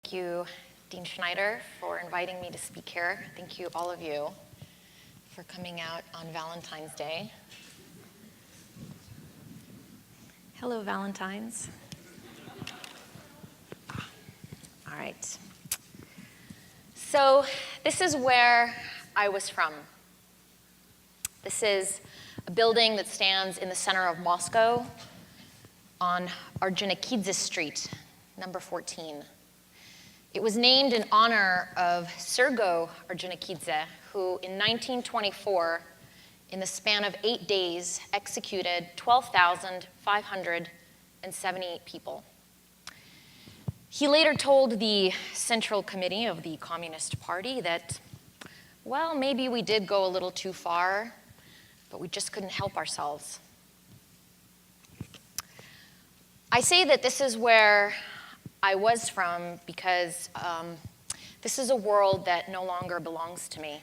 Thank you, Dean Schneider, for inviting me to speak here. Thank you, all of you, for coming out on Valentine's Day. Hello, Valentines. All right. So this is where I was from. This is a building that stands in the center of Moscow on Ordzhonikidze Street, number 14. It was named in honor of Sergo Ordzhonikidze, who in 1924, in the span of 8 days, executed 12,578 people. He later told the Central Committee of the Communist Party that, well, maybe we did go a little too far, but we just couldn't help ourselves. I say that this is where I was from because this is a world that no longer belongs to me.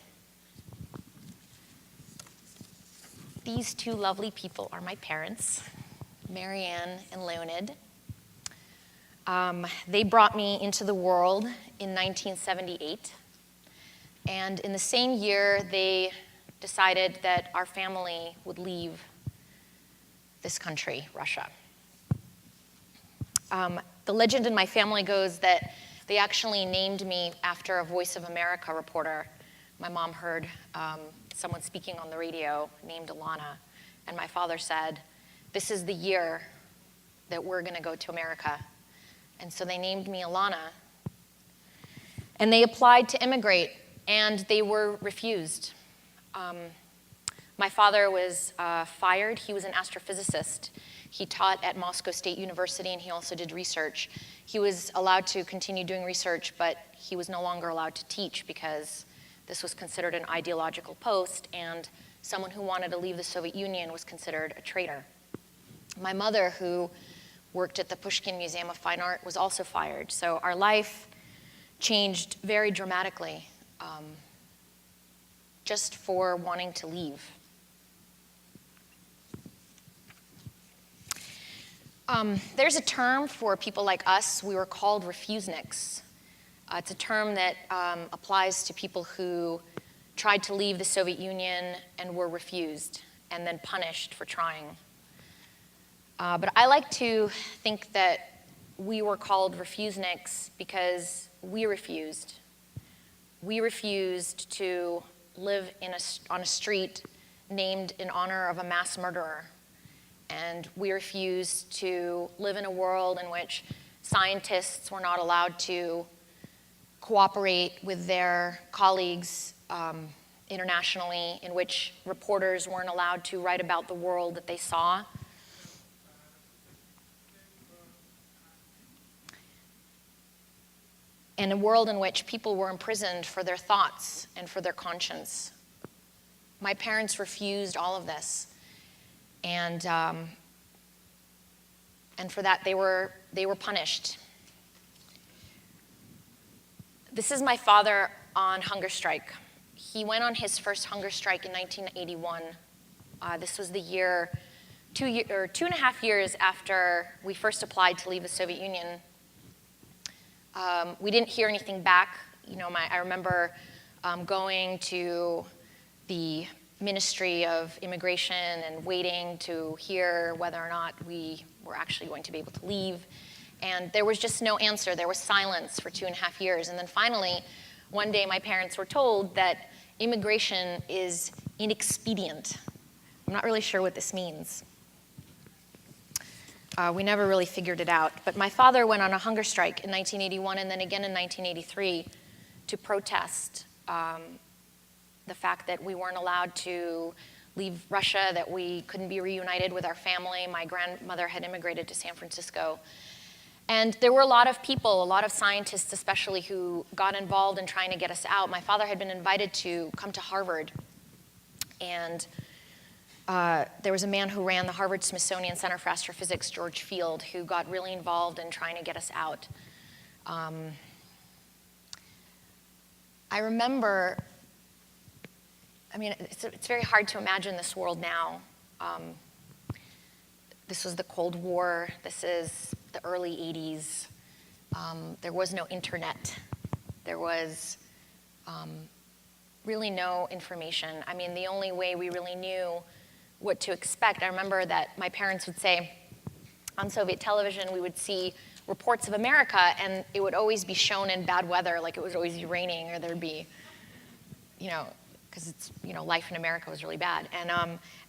These two lovely people are my parents, Marianne and Leonid. They brought me into the world in 1978. And in the same year, they decided that our family would leave this country, Russia. The legend in my family goes that they actually named me after a Voice of America reporter. My mom heard someone speaking on the radio named Ilana, and my father said, "This is the year that we're going to go to America." And so they named me Ilana. And they applied to immigrate, and they were refused. My father was fired. He was an astrophysicist. He taught at Moscow State University, and he also did research. He was allowed to continue doing research, but he was no longer allowed to teach because this was considered an ideological post, and someone who wanted to leave the Soviet Union was considered a traitor. My mother, who worked at the Pushkin Museum of Fine Art, was also fired. So our life changed very dramatically just for wanting to leave. There's a term for people like us. We were called Refuseniks. It's a term that applies to people who tried to leave the Soviet Union and were refused and then punished for trying. But I like to think that we were called Refuseniks because we refused. We refused to live on a street named in honor of a mass murderer. And we refused to live in a world in which scientists were not allowed to cooperate with their colleagues internationally, in which reporters weren't allowed to write about the world that they saw. In a world in which people were imprisoned for their thoughts and for their conscience. My parents refused all of this. And for that, they were punished. This is my father on hunger strike. He went on his first hunger strike in 1981. This was the year, 2.5 years after we first applied to leave the Soviet Union. We didn't hear anything back. I remember going to the Ministry of Immigration and waiting to hear whether or not we were actually going to be able to leave. And there was just no answer. There was silence for 2.5 years. And then finally, one day my parents were told that immigration is inexpedient. I'm not really sure what this means. We never really figured it out. But my father went on a hunger strike in 1981 and then again in 1983 to protest the fact that we weren't allowed to leave Russia, that we couldn't be reunited with our family. My grandmother had immigrated to San Francisco. And there were a lot of people, a lot of scientists especially, who got involved in trying to get us out. My father had been invited to come to Harvard. And there was a man who ran the Harvard Smithsonian Center for Astrophysics, George Field, who got really involved in trying to get us out. I remember, it's very hard to imagine this world now. This was the Cold War. This is the early 80s. There was no internet. There was really no information. I mean, the only way we really knew what to expect, I remember that my parents would say, on Soviet television, we would see reports of America, and it would always be shown in bad weather, like it would always be raining, or there'd be, because life in America was really bad. And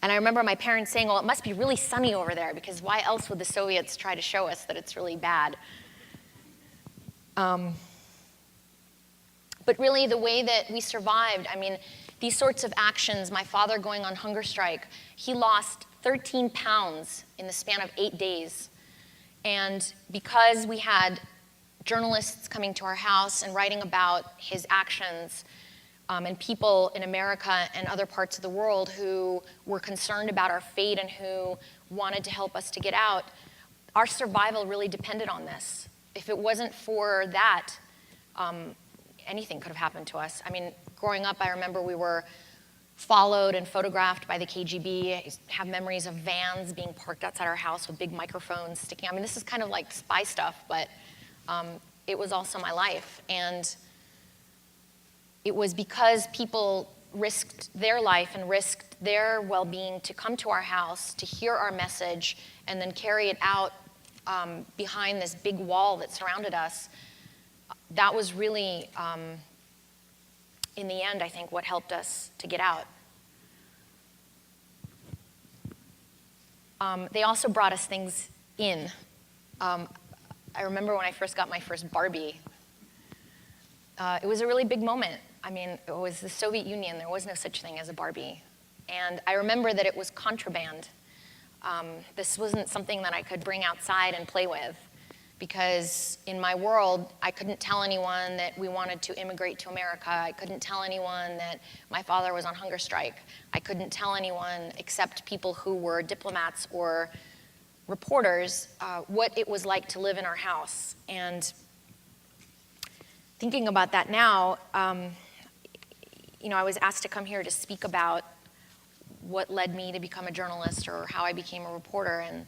I remember my parents saying, well, it must be really sunny over there, because why else would the Soviets try to show us that it's really bad? But really, the way that we survived, I mean, these sorts of actions, my father going on hunger strike, he lost 13 pounds in the span of 8 days. And because we had journalists coming to our house and writing about his actions, and people in America and other parts of the world who were concerned about our fate and who wanted to help us to get out, our survival really depended on this. If it wasn't for that, anything could have happened to us. I mean, growing up, I remember we were followed and photographed by the KGB. I have memories of vans being parked outside our house with big microphones sticking. I mean, this is kind of like spy stuff, but it was also my life. And it was because people risked their life and risked their well-being to come to our house, to hear our message, and then carry it out behind this big wall that surrounded us. That was really, in the end, I think, what helped us to get out. They also brought us things in. I remember when I first got my first Barbie. It was a really big moment. I mean, it was the Soviet Union. There was no such thing as a Barbie. And I remember that it was contraband. This wasn't something that I could bring outside and play with, because in my world, I couldn't tell anyone that we wanted to immigrate to America. I couldn't tell anyone that my father was on hunger strike. I couldn't tell anyone except people who were diplomats or reporters what it was like to live in our house. And thinking about that now, I was asked to come here to speak about what led me to become a journalist or how I became a reporter. And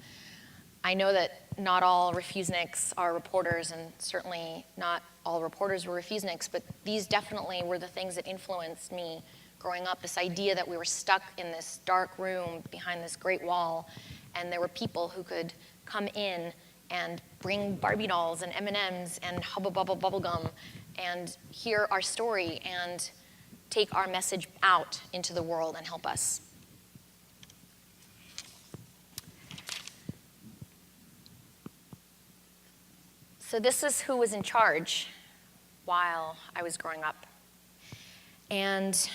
I know that not all Refuseniks are reporters, and certainly not all reporters were Refuseniks, but these definitely were the things that influenced me growing up, this idea that we were stuck in this dark room behind this great wall, and there were people who could come in and bring Barbie dolls and M&Ms and Hubba Bubba bubblegum and hear our story and take our message out into the world and help us. So this is who was in charge while I was growing up. And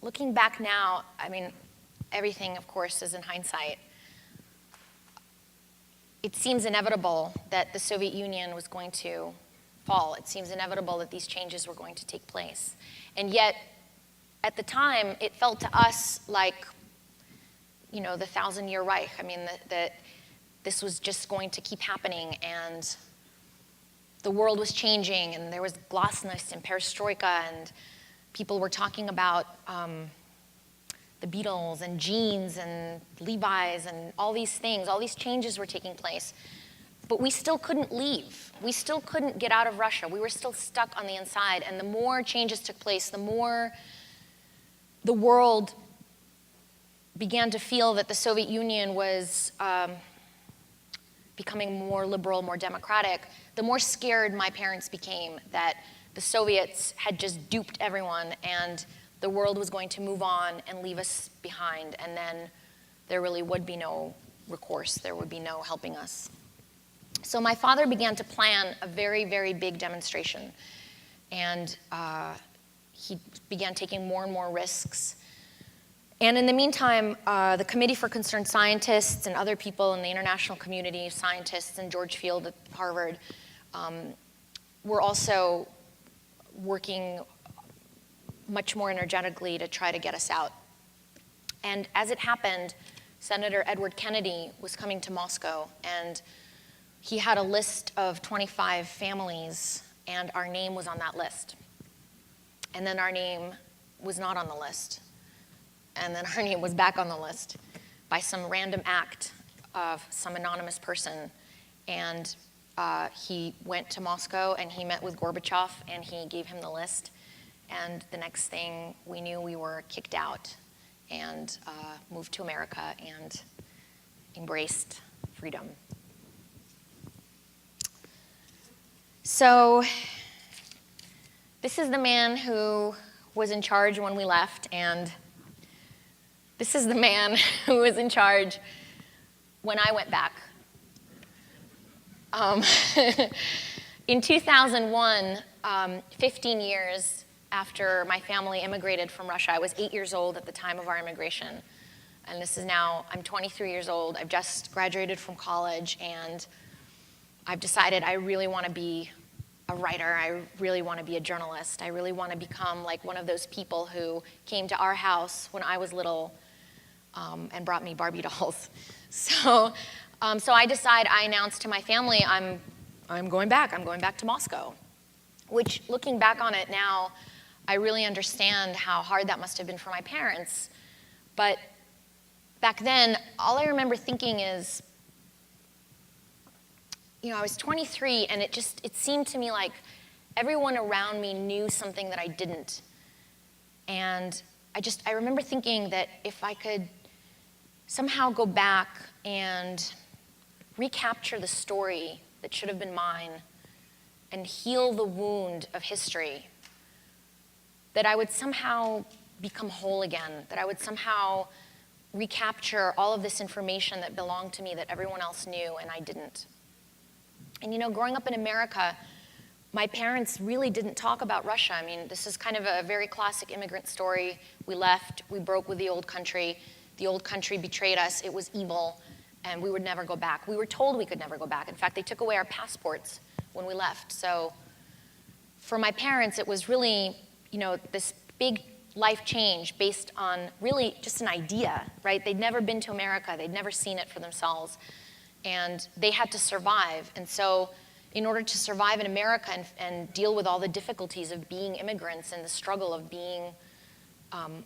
looking back now, I mean, everything, of course, is in hindsight. It seems inevitable that the Soviet Union was going to fall. It seems inevitable that these changes were going to take place. And yet, at the time, it felt to us like, the 1,000-year Reich. I mean, that this was just going to keep happening, and the world was changing, and there was glasnost and perestroika, and people were talking about the Beatles and jeans and Levi's and all these things. All these changes were taking place. But we still couldn't leave. We still couldn't get out of Russia. We were still stuck on the inside. And the more changes took place, the more the world began to feel that the Soviet Union was becoming more liberal, more democratic, the more scared my parents became that the Soviets had just duped everyone and the world was going to move on and leave us behind, and then there really would be no recourse. There would be no helping us. So my father began to plan a very, very big demonstration, and he began taking more and more risks. And in the meantime, the Committee for Concerned Scientists and other people in the international community, scientists and George Field at Harvard, were also working much more energetically to try to get us out. And as it happened, Senator Edward Kennedy was coming to Moscow, and he had a list of 25 families, and our name was on that list. And then our name was not on the list. And then our name was back on the list by some random act of some anonymous person. And he went to Moscow and he met with Gorbachev and he gave him the list. And the next thing we knew, we were kicked out and moved to America and embraced freedom. So this is the man who was in charge when we left, and this is the man who was in charge when I went back. In 2001, 15 years after my family immigrated from Russia, I was 8 years old at the time of our immigration. And this is now, I'm 23 years old. I've just graduated from college, and I've decided I really want to be a writer. I really want to be a journalist. I really want to become like one of those people who came to our house when I was little and brought me Barbie dolls. So I announced to my family, I'm going back. I'm going back to Moscow. Which, looking back on it now, I really understand how hard that must have been for my parents. But back then, all I remember thinking is, you know, I was 23, and it seemed to me like everyone around me knew something that I didn't. And I remember thinking that if I could somehow go back and recapture the story that should have been mine and heal the wound of history, that I would somehow become whole again, that I would somehow recapture all of this information that belonged to me that everyone else knew and I didn't. And you know, growing up in America, my parents really didn't talk about Russia. I mean, this is kind of a very classic immigrant story. We left, we broke with the old country. The old country betrayed us, it was evil, and we would never go back. We were told we could never go back. In fact, they took away our passports when we left. So for my parents, it was really, you know, this big life change based on really just an idea, right? They'd never been to America, they'd never seen it for themselves, and they had to survive. And so in order to survive in America and deal with all the difficulties of being immigrants and the struggle of being,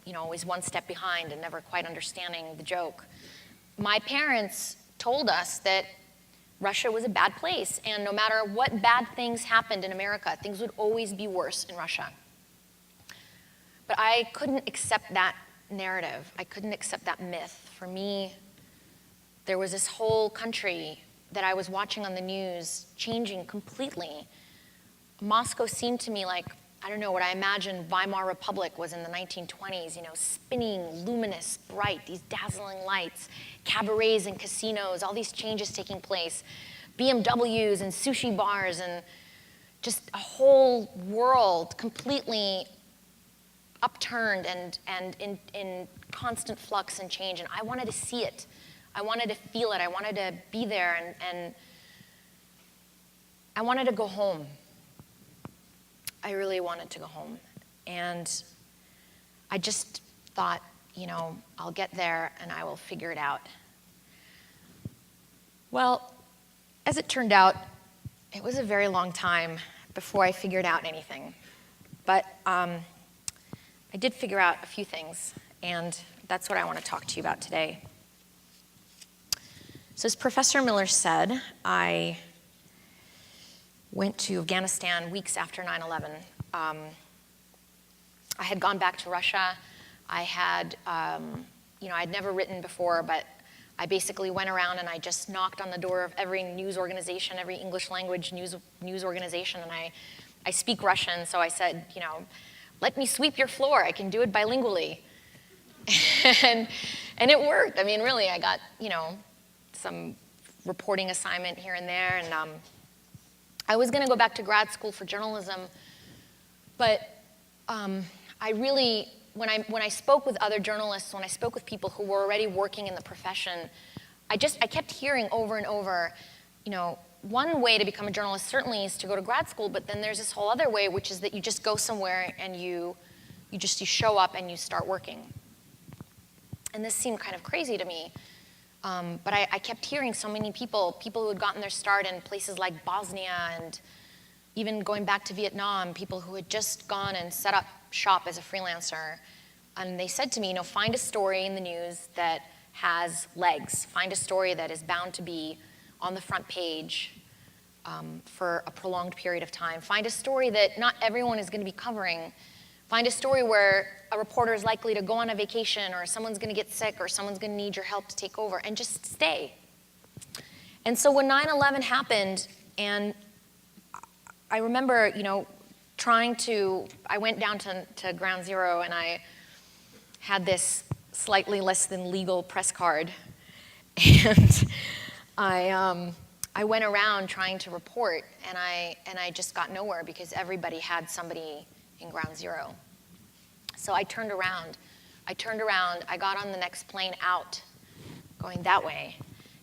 you know, always one step behind and never quite understanding the joke, my parents told us that Russia was a bad place, and no matter what bad things happened in America, things would always be worse in Russia. But I couldn't accept that narrative. I couldn't accept that myth. For me, there was this whole country that I was watching on the news changing completely. Moscow seemed to me like, I don't know, what I imagined Weimar Republic was in the 1920s, you know, spinning, luminous, bright, these dazzling lights, cabarets and casinos, all these changes taking place, BMWs and sushi bars, and just a whole world completely upturned and in constant flux and change. And I wanted to see it. I wanted to feel it. I wanted to be there, and I wanted to go home. I really wanted to go home. And I just thought, you know, I'll get there and I will figure it out. Well, as it turned out, it was a very long time before I figured out anything. But I did figure out a few things, and that's what I want to talk to you about today. So as Professor Miller said, I went to Afghanistan weeks after 9/11. I had gone back to Russia. I had, you know, I'd never written before, but I basically went around and I just knocked on the door of every news organization, every English language news organization, and I speak Russian, so I said, you know, let me sweep your floor. I can do it bilingually. and it worked. I mean, really, I got, you know, some reporting assignment here and there, and I was going to go back to grad school for journalism, but I really, when I spoke with other journalists, when I spoke with people who were already working in the profession, I kept hearing over and over, you know, one way to become a journalist certainly is to go to grad school, but then there's this whole other way, which is that you just go somewhere and you show up and you start working. And this seemed kind of crazy to me. But I kept hearing so many people who had gotten their start in places like Bosnia and even going back to Vietnam, people who had just gone and set up shop as a freelancer. And they said to me, you know, find a story in the news that has legs. Find a story that is bound to be on the front page for a prolonged period of time. Find a story that not everyone is going to be covering. Find a story where a reporter is likely to go on a vacation, or someone's going to get sick, or someone's going to need your help to take over, and just stay. And so when 9/11 happened, and I remember, I went down to Ground Zero, and I had this slightly less than legal press card, and I went around trying to report, and I just got nowhere because everybody had somebody in Ground Zero. So I turned around, I got on the next plane out, going that way,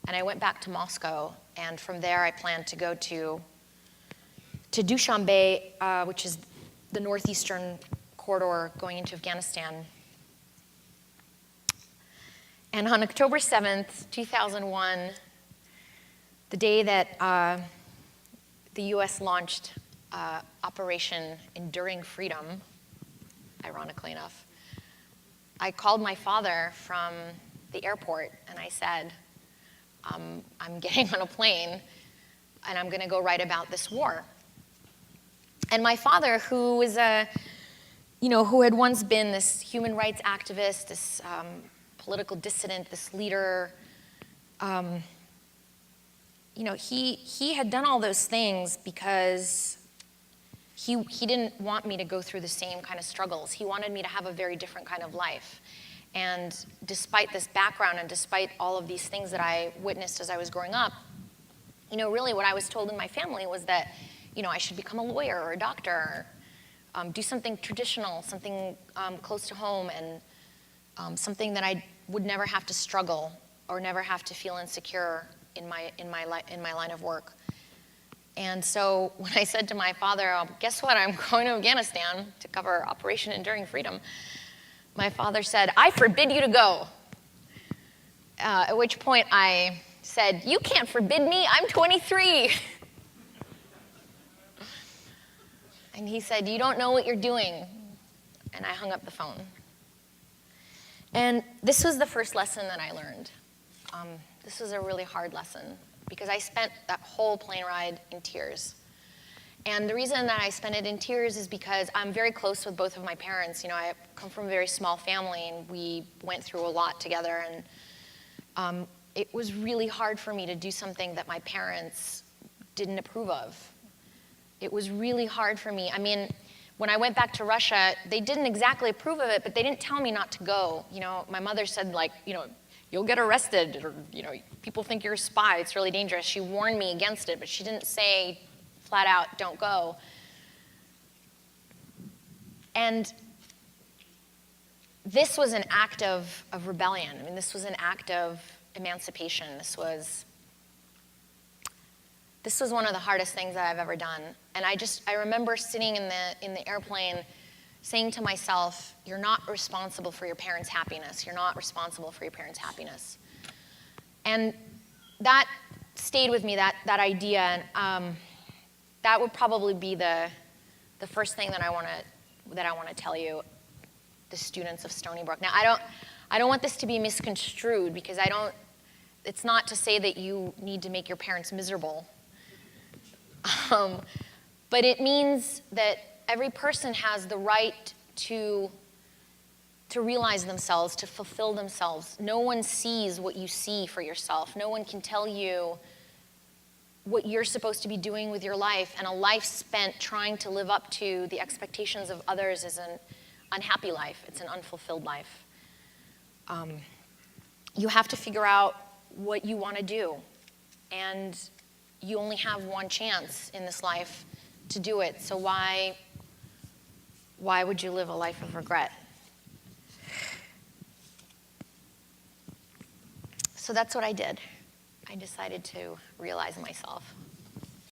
and I went back to Moscow, and from there I planned to go to Dushanbe, which is the northeastern corridor going into Afghanistan. And on October 7th, 2001, the day that the US launched Operation Enduring Freedom, ironically enough, I called my father from the airport and I said, I'm getting on a plane and I'm going to go write about this war. And my father, who was who had once been this human rights activist, this political dissident, this leader, he had done all those things because he didn't want me to go through the same kind of struggles. He wanted me to have a very different kind of life. And despite this background and despite all of these things that I witnessed as I was growing up, really what I was told in my family was that, I should become a lawyer or a doctor, do something traditional, something close to home, and something that I would never have to struggle or never have to feel insecure in my line of work. And so when I said to my father, guess what, I'm going to Afghanistan to cover Operation Enduring Freedom, my father said, I forbid you to go. At which point I said, you can't forbid me, I'm 23. And he said, you don't know what you're doing. And I hung up the phone. And this was the first lesson that I learned. This was a really hard lesson because I spent that whole plane ride in tears. And the reason that I spent it in tears is because I'm very close with both of my parents. I come from a very small family, and we went through a lot together. And it was really hard for me to do something that my parents didn't approve of. It was really hard for me. I mean, when I went back to Russia, they didn't exactly approve of it, but they didn't tell me not to go. My mother said, you'll get arrested, or, people think you're a spy, it's really dangerous. She warned me against it, but she didn't say flat out, don't go. And this was an act of rebellion. I mean, this was an act of emancipation. This was one of the hardest things that I've ever done. And I remember sitting in the airplane saying to myself, you're not responsible for your parents' happiness. You're not responsible for your parents' happiness. And that stayed with me, that idea. And that would probably be the first thing that I want to tell you, the students of Stony Brook. Now, I don't want this to be misconstrued, because it's not to say that you need to make your parents miserable. But it means that every person has the right to realize themselves, to fulfill themselves. No one sees what you see for yourself. No one can tell you what you're supposed to be doing with your life, and a life spent trying to live up to the expectations of others is an unhappy life. It's an unfulfilled life. You have to figure out what you want to do, and you only have one chance in this life to do it. So why would you live a life of regret? So that's what I did. I decided to realize myself.